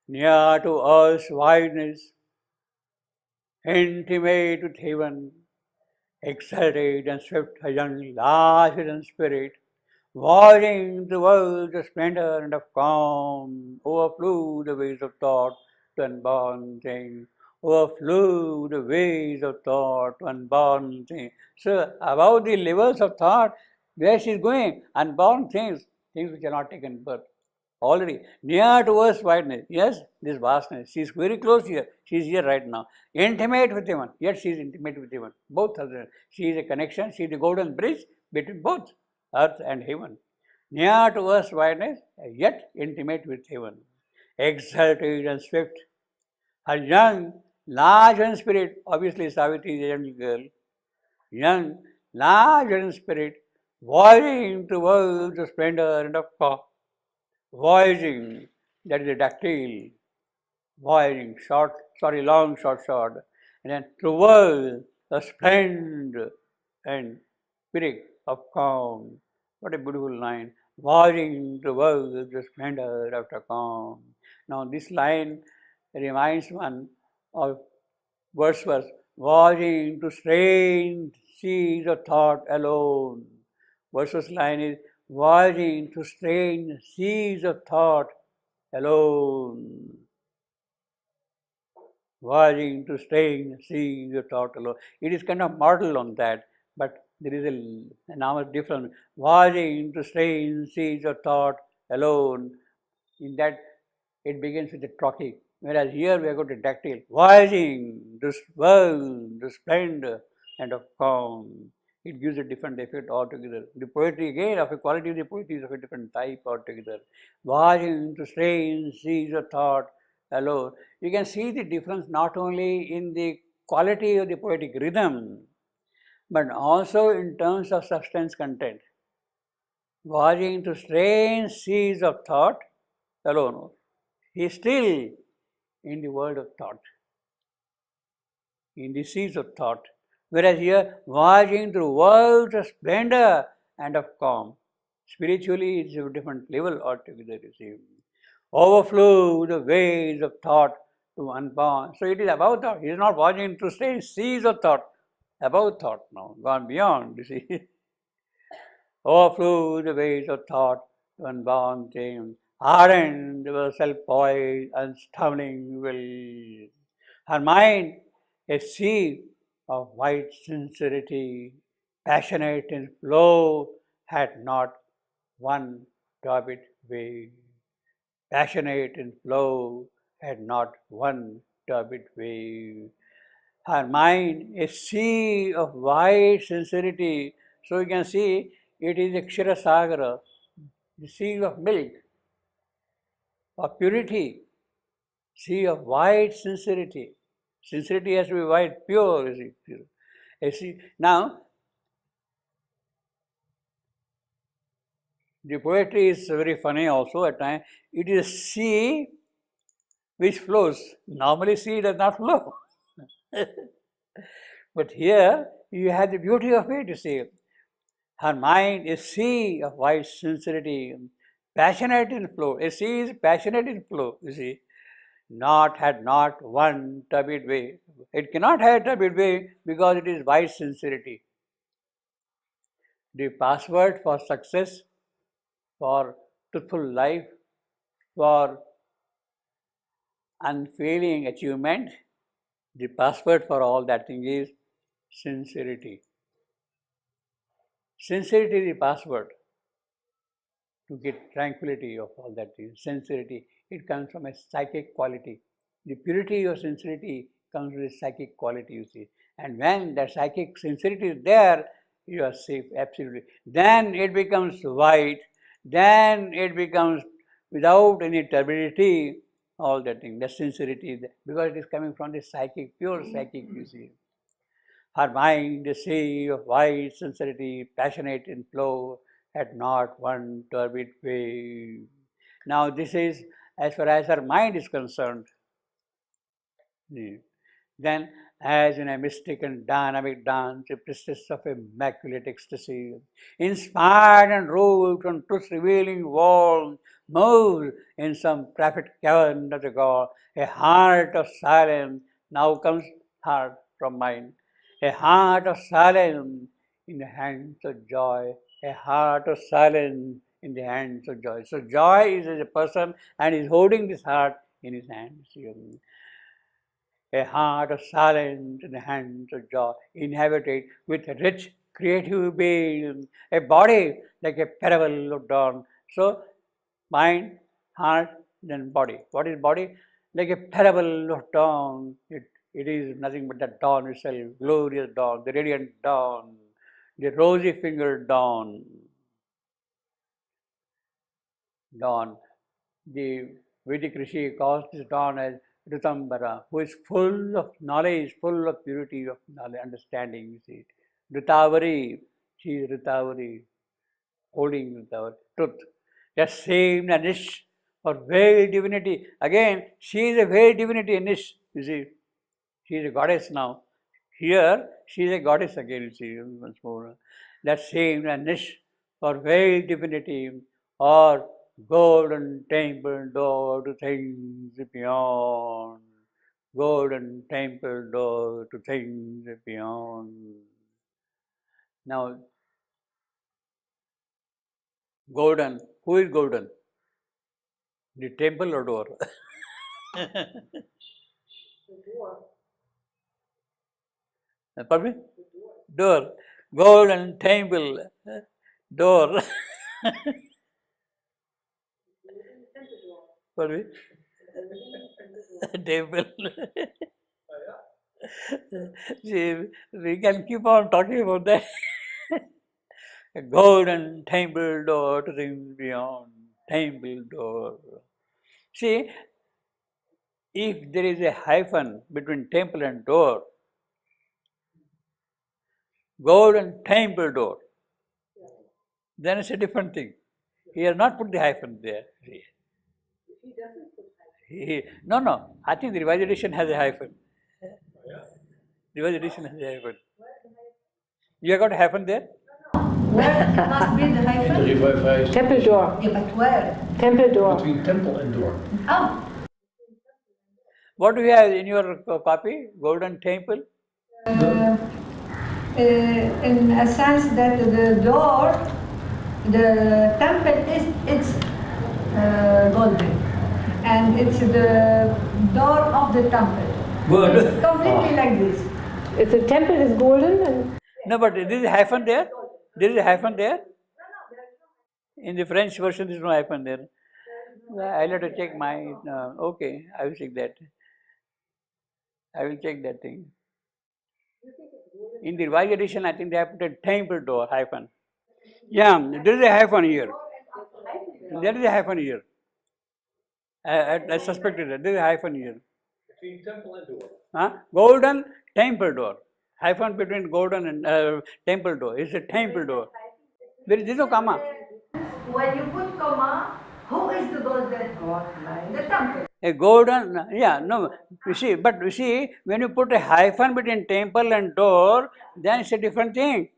near to earth's wideness, intimate with heaven, exalted and swift, a young, large in spirit, voyaging the world's splendor and of calm, overflew the ways of thought to unborn things, overflew the ways of thought to unborn things. So, about the levels of thought, where she is going, unborn things, things which are not taken birth. Already near towards wideness, yes, this vastness. She is very close here. She is here right now. Intimate with heaven, yet she is intimate with heaven. Both are there. She is a connection, she is the golden bridge between both earth and heaven. Near to earth's wideness, yet intimate with heaven. Exalted and swift. Her young, large in spirit, obviously Savitri is a young girl, young, large in spirit, voyaging towards the splendor and of power. Voyaging, that is a dactyl, voyaging, long, short, and then towards the splendor and spirit of calm. What a beautiful line. Voyaging towards the splendor of the calm. Now this line reminds one of Wordsworth, voyaging to strange seas of thought alone. Wordsworth's line is, voyaging to strange seas of thought alone. Voyaging to strange seas of thought alone. It is kind of model on that, but there is an enormous difference. Voyaging to strange seas of thought alone. In that, it begins with a trochee, whereas here we are going to dactyl. Voyaging to world, the splendor and of calm. It gives a different effect altogether. The poetry again of a quality of the poetry is of a different type altogether. Voyaging to strange seas of thought alone. You can see the difference not only in the quality of the poetic rhythm, but also in terms of substance content. Voyaging to strange seas of thought alone. He is still in the world of thought, in the seas of thought. Whereas here, voyaging through worlds of splendor and of calm. Spiritually, it's a different level altogether, you see. Overflow the waves of thought to unbound. So it is about thought. He is not voyaging through strange seas of thought, about thought now, gone beyond, you see. Overflow the waves of thought to unbound things. Ardent, self-poised, unstumbling will. Her mind a sea of white sincerity, passionate in flow, had not one turbid wave. Passionate in flow, had not one turbid wave. Her mind a sea of white sincerity. So you can see it is a Kshirasagara, the sea of milk, of purity, sea of white sincerity. Sincerity has to be white, pure, you see. Now, the poetry is very funny also at times. It is a sea which flows. Normally, sea does not flow. But here, you have the beauty of it, you see. Her mind is sea of white sincerity, passionate in flow. A sea is passionate in flow, you see. Had not one turbid way. It cannot have turbid way because it is white sincerity. The password for success, for truthful life, for unfailing achievement, the password for all that thing is sincerity. Sincerity is the password to get tranquility of all that thing. Sincerity, it comes from a psychic quality. The purity of sincerity comes with a psychic quality, you see. And when that psychic sincerity is there, you are safe, absolutely. Then it becomes white, then it becomes without any turbidity, all that thing, the sincerity, because it is coming from the psychic, pure psychic, you see. Her mind, a sea of white sincerity, passionate in flow, had not one turbid wave. Now this is as far as her mind is concerned. Then, as in a mystic and dynamic dance, a priestess of immaculate ecstasy, inspired and ruled from truth's revealing walls, moves in some private cavern of the God. A heart of silence, now comes heart from mind. A heart of silence in the hands of joy. A heart of silence in the hands of joy. So joy is a person and is holding this heart in his hands. A heart of silence in the hands of joy, inhabited with a rich creative being, a body like a parable of dawn. So mind, heart, then body. What is body? Like a parable of dawn. It is nothing but the dawn itself, glorious dawn, the radiant dawn, the rosy fingered dawn. Dawn. The Vedic Rishi calls this dawn as Ritambara, who is full of knowledge, full of purity of knowledge, understanding, you see. Ritavari, she is Ritavari, holding our truth. That same Nish or veiled divinity. Again, she is a veiled divinity, Nish, you see. She is a goddess now. Here, she is a goddess again, you see, once more. That same Nish or veiled divinity or golden temple door to things beyond. Golden temple door to things beyond. Now, golden, who is golden? The temple or door? Pardon me? Door. Golden temple. Door. Pardon me? Temple. See, we can keep on talking about that. A golden temple door to things beyond. Temple door. See, if there is a hyphen between temple and door, golden temple door, then it's a different thing. He has not put the hyphen there. No. I think the revised edition has a hyphen. Revised edition has a hyphen. You have got a hyphen there? Where must be the hyphen? Temple door. Yeah, but where? Temple door. Between temple and door. Oh. What do you have in your copy? Golden temple? In a sense that the door, the temple it's golden, and it's the door of the temple. Good. It's completely like this. If the temple is golden, and No, but there is a hyphen there? There is a hyphen there? In the French version, there is no hyphen there. I'll have to check my. Okay, I will check that. I will check that thing. In the revised edition, I think they have put a temple door hyphen. Yeah, there is a hyphen here. There is a hyphen here. I suspected that there is a hyphen here. Between temple and door. Golden temple door. Hyphen between golden and temple door. It's a temple door. There is no comma. When you put comma, who is the golden door? The temple. A golden, no. You see, when you put a hyphen between temple and door, then it's a different thing.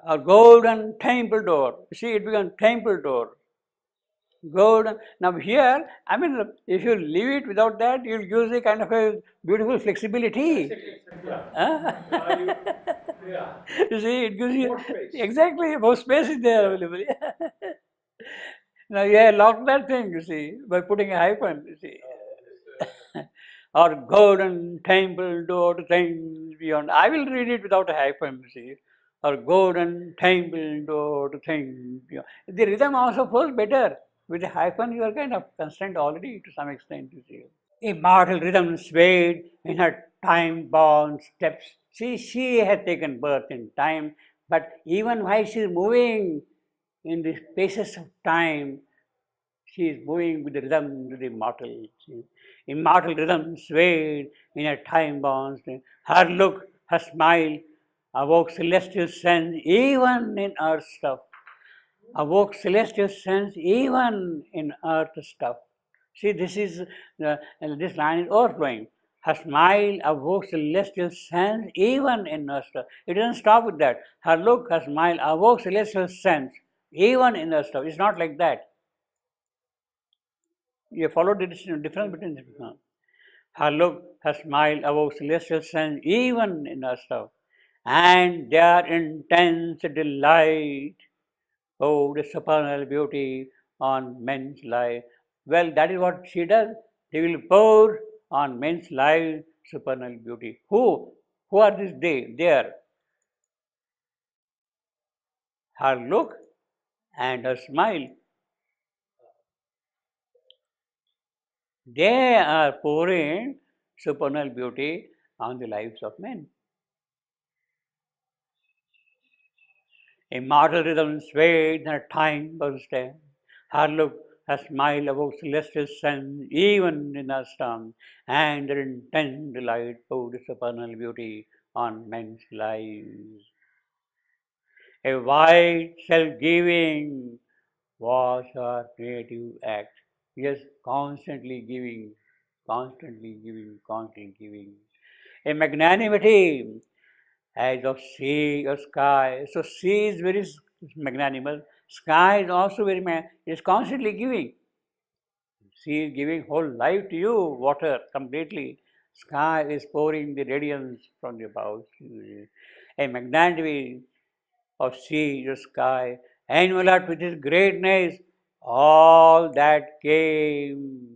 A golden temple door. You see, it becomes temple door. Golden. Now here, I mean, if you leave it without that, you'll use a kind of a beautiful flexibility. You see, it gives you More space. exactly more space is there available. Now you have locked that thing, you see, by putting a hyphen, you see. Or golden temple door to things beyond. I will read it without a hyphen, you see. Or golden temple door to things beyond. The rhythm also flows better. With a hyphen, you are kind of constrained already to some extent, you see. Immortal rhythm swayed in her time-bound steps. See, she had taken birth in time, but even while she is moving in the spaces of time, she is moving with the rhythm to the immortal. Immortal rhythm swayed in her time-bound steps. Her look, her smile awoke celestial sense even in earth stuff. Awoke celestial sense even in earth stuff. See, this line is overflowing. Her smile evokes celestial sense even in us. It doesn't stop with that. Her look, her smile evokes celestial sense even in us. It's not like that. You follow the difference between them. Her look, her smile evokes celestial sense even in us. And their intense delight, oh, the supernal beauty on men's life. Well, that is what she does. They will pour on men's lives supernal beauty. Who? Who are these they? There. Her look and her smile. They are pouring supernal beauty on the lives of men. Immortal rhythm swayed and time was stand. Her look, her smile evokes celestial sense even in a storm, and their intense delight poured supernal beauty on men's lives. A wide self-giving was her creative act. Yes, constantly giving, constantly giving, constantly giving. A magnanimity as of sea or sky. So sea is very magnanimous. Sky is also very is constantly giving. Sea is giving whole life to you, water completely. Sky is pouring the radiance from the above. A magnanimity of sea or sky, enveloped with his greatness, all that came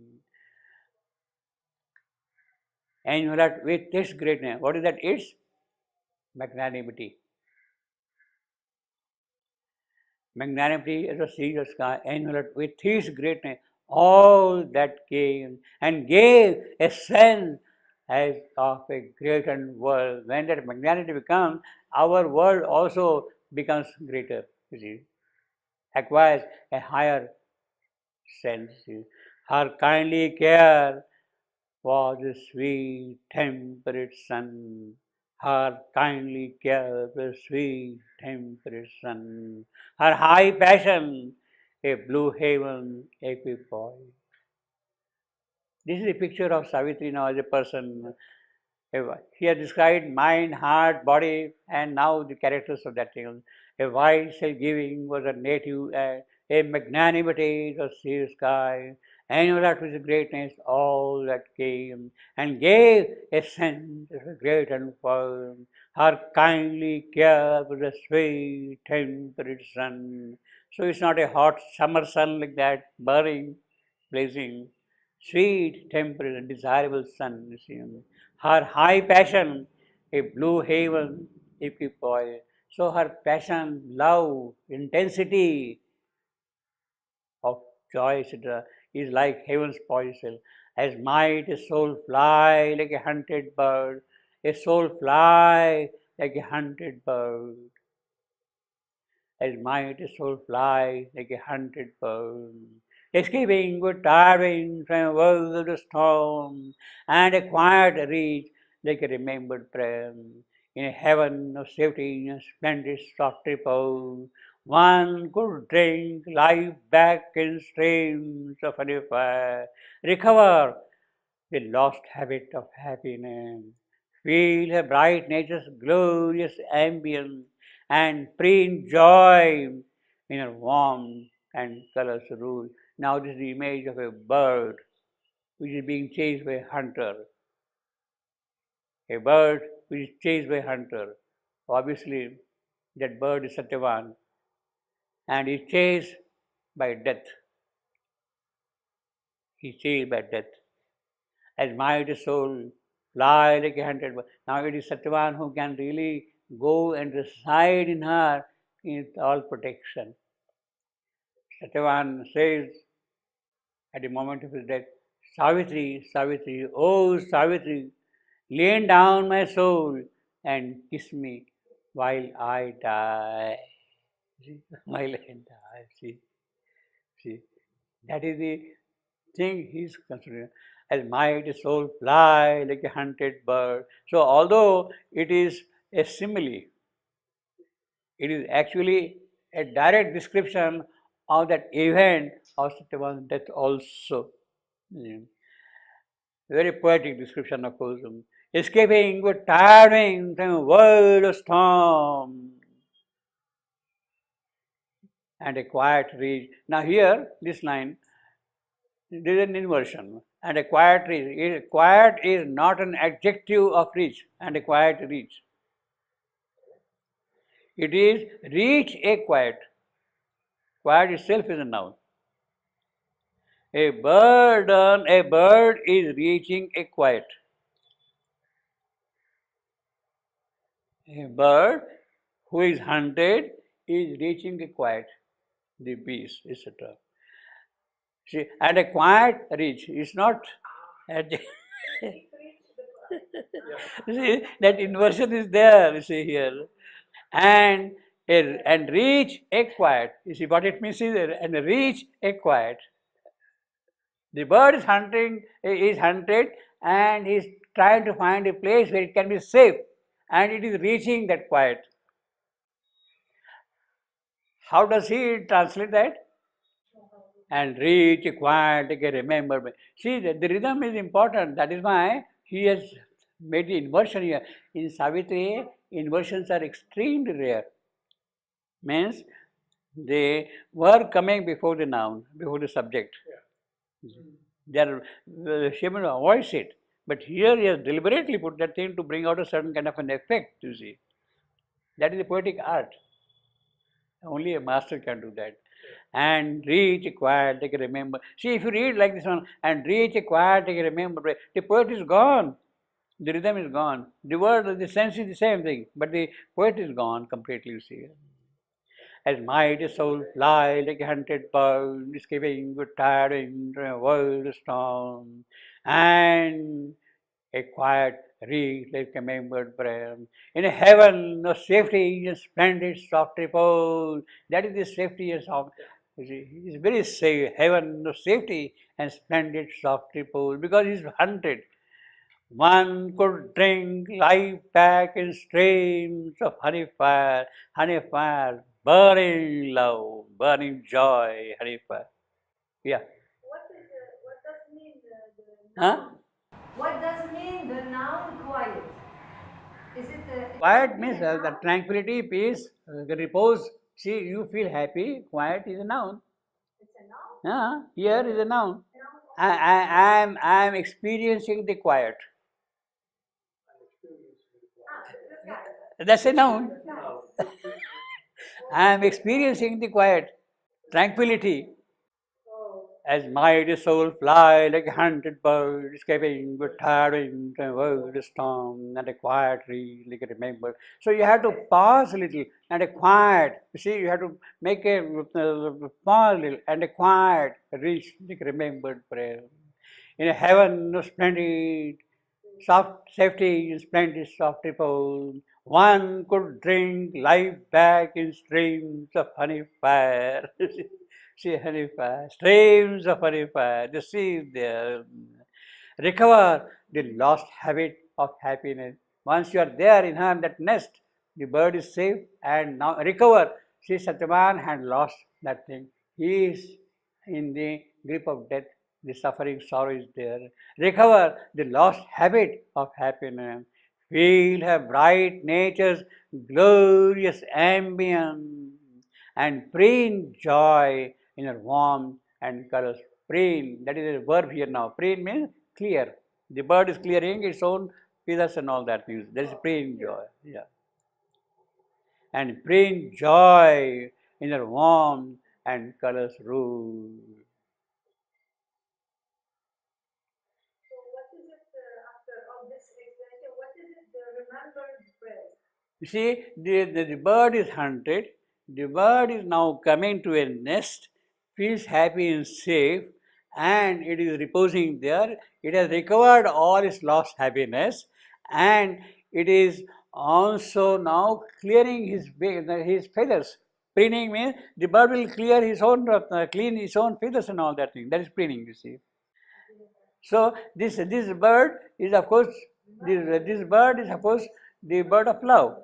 enveloped with its greatness. What is that? It's magnanimity. Magnanimity as a sea or sky, enveloped with his greatness, all that came and gave a sense as of a greater world. When that magnanimity becomes, our world also becomes greater, you see, acquires a higher sense. Her kindly care was a sweet, temperate sun. Her kindly care was a sweet, temperate sun. Her high passion, a blue heaven equipoise. This is a picture of Savitri now as a person. He has described mind, heart, body, and now the characters of that thing. A wide self-giving was a native, a magnanimity was sea sky, and that was the greatness, all that came, and gave a sense of a great and firm. Her kindly care was a sweet, temperate sun. So it's not a hot summer sun like that, burning, blazing. Sweet, temperate, and desirable sun, you see. Her high passion, a blue heaven equipoise. So her passion, love, intensity of joy, etc., is like heaven's poison. As might a soul fly like a hunted bird, a soul fly like a hunted bird. As might a soul fly like a hunted bird, escaping with tired wings from a world of the storm, and a quiet reach like a remembered prayer. In a heaven of safety and splendid soft repose, one could drink life back in streams of honey fire, recover the lost habit of happiness, feel her bright nature's glorious ambience, and pre-enjoy in her warmth and colors rule. Now this is the image of a bird which is being chased by a hunter. A bird which is chased by a hunter. Obviously, that bird is Satyavan and is chased by death. He is chased by death. As might a soul fly like a hunted bird. Now it is Satyavan who can really go and reside in her in all protection. Satyavan says at the moment of his death, Savitri, Savitri, oh Savitri, lay down my soul and kiss me while I die. See, while I die. See, that is the thing he is considering. As might a soul fly like a hunted bird. So although it is a simile, it is actually a direct description of that event of Satyavan's death also. Yeah. Very poetic description of course. Escaping with tired wings from a world of storm and a quiet reach. Now here, this line, there is an inversion. And a quiet reach. Quiet is not an adjective of reach and a quiet reach. It is reach a quiet. Quiet itself is a noun. A bird is reaching a quiet. A bird who is hunted is reaching a quiet, the peace, etc. See, and a quiet reach is not. See, that inversion is there. You see here, and reach a quiet. You see what it means is and reach a quiet. The bird is hunted, and is trying to find a place where it can be safe, and it is reaching that quiet. How does he translate that? And reach a quiet, like a remember. See, the rhythm is important. That is why he has made the inversion here. In Savitri, inversions are extremely rare. Means they were coming before the noun, before the subject. They are able to avoid it. But here he has deliberately put that thing to bring out a certain kind of an effect, you see. That is a poetic art. Only a master can do that. And reach a quiet, take a remember. See, if you read like this one, and reach a quiet, take a remember, the poet is gone. The rhythm is gone. The word, the sense is the same thing, but the poet is gone completely, you see. As mighty soul fly like a hunted bird, escaping with tired into a world of storm, and a quiet reach like a remembered prayer. In a heaven of safety and splendid soft repose, that is the safety and soft. He is very safe, heaven of safety and splendid soft repose, because he is hunted. One could drink life back in streams of honey fire, burning love, burning joy, honey fire. Yeah. What does mean the Huh? noun? What does mean the noun quiet? Is it Quiet means the tranquility, peace, the repose. See, you feel happy. Quiet is a noun. it's a noun? Here is a noun. I'm experiencing the quiet. That's a noun. I am experiencing the quiet, tranquility. As mighty soul fly like a hunted bird, escaping with tiring from a world storm, and a quiet reach like a remembered. So you have to pause a little and a quiet. You see, you have to make a pause a little and a quiet reach like a remembered prayer. In a heaven of splendid soft safety, splendid soft repose, one could drink life back in streams of honey fire. See, honey fire, streams of honey fire, the sea is there. Recover the lost habit of happiness. Once you are there in that nest, the bird is safe, and now recover. See, Satyavan had lost that thing. He is in the grip of death. The suffering, sorrow is there. Recover the lost habit of happiness. Feel her bright nature's glorious ambience and preen joy in her warmth and colors. Preen, that is a verb here now. Preen means clear. The bird is clearing its own feathers and all that things. That is preen joy. Yeah. And preen joy in her warmth and colors rule. So what is it after all this explanation? What is it the remembered prayer? You see, the bird is hunted. The bird is now coming to a nest, feels happy and safe, and it is reposing there. It has recovered all its lost happiness, and it is also now clearing his feathers. Preening means the bird will clear his own, clean his own feathers and all that thing. That is preening, you see. So this bird is of course this bird is of course the bird of love.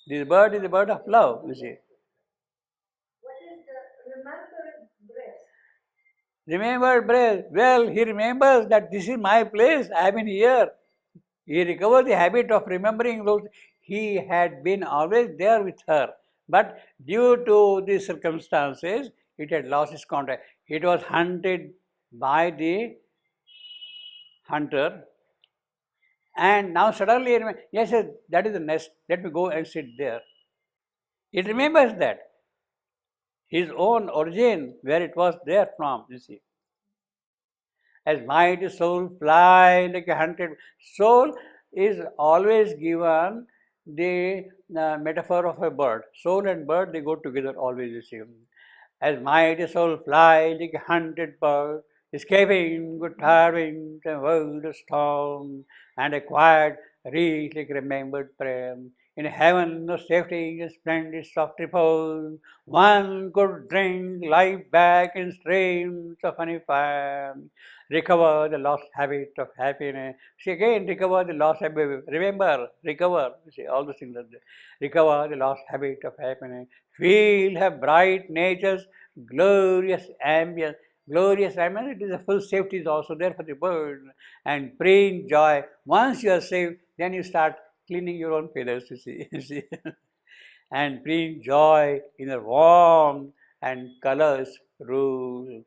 This bird is the bird of love, you see. What is the remembered breath? Remember breath. Well, he remembers that this is my place, I have been here. He recovered the habit of remembering those. He had been always there with her, but due to the circumstances, it had lost its contact. It was hunted by the hunter, and now suddenly, yes, yes, that is the nest. Let me go and sit there. It remembers that his own origin, where it was there from. You see, as mighty soul fly like a hunted soul is always given the metaphor of a bird. Soul and bird, they go together always, you see. As mighty soul fly like a hunted bird, escaping good tidings and world of storm, and a quiet reach like remembered prayer. In heaven of safety and splendid soft repose, one could drink life back in streams of honey fire, recover the lost habit of happiness. See, again, recover the lost habit. Remember, recover. See, all those things are there. Recover the lost habit of happiness. Feel her bright nature's glorious ambience. Glorious ambience, it is a full safety is also there for the bird. And bring joy. Once you are saved, then you start cleaning your own feathers, you see. You see. And bring joy in a warm and colors rule.